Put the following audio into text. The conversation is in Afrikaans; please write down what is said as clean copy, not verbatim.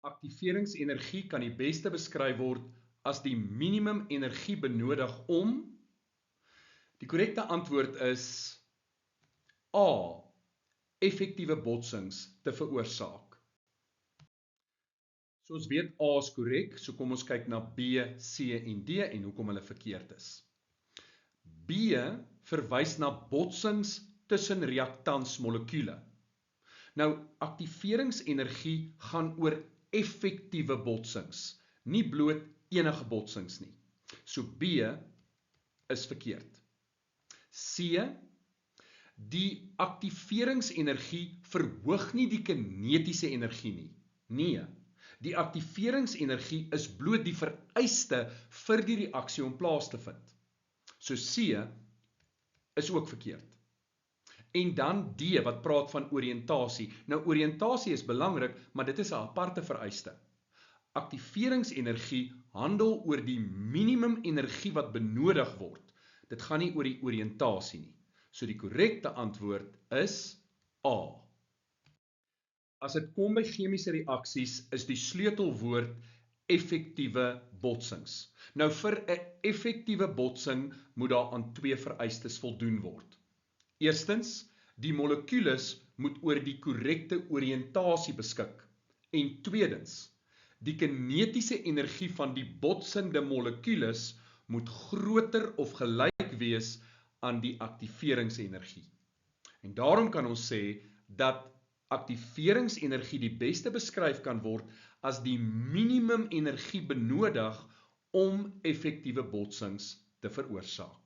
Aktiveringsenergie kan die beste beskryf word as die minimum energie benodig om. Die korrekte antwoord is A. Effektiewe botsings te veroorsaak. So ons weet A is korrek, so kom ons kyk na B, C en D en hoekom hulle verkeerd is. B verwys na botsings tussen reaktansmolekule. Nou, aktiveringsenergie gaan oor effektiewe botsings, nie bloot enige botsings nie. So B is verkeerd. C, die aktiveringsenergie verhoog nie die kinetiese energie nie. Nee, die aktiveringsenergie is bloot die vereiste vir die reaksie om plaas te vind. So C is ook verkeerd. En dan D wat praat van oriëntasie. Nou oriëntasie is belangrik, maar dit is 'n aparte vereiste. Aktiveringsenergie handel oor die minimum energie wat benodig word. Dit gaan nie oor die oriëntasie nie. So die korrekte antwoord is A. As dit kom by chemiese reaksies, is die sleutelwoord effektiewe botsings. Nou vir 'n effektiewe botsing moet daar aan twee vereistes voldoen word. Eerstens, die molekules moet oor die korrekte oriëntasie beskik. En tweedens, die kinetiese energie van die botsende molekules moet groter of gelyk wees aan die aktiveringsenergie. En daarom kan ons sê dat aktiveringsenergie die beste beskryf kan word as die minimum energie benodig om effektiewe botsings te veroorsaak.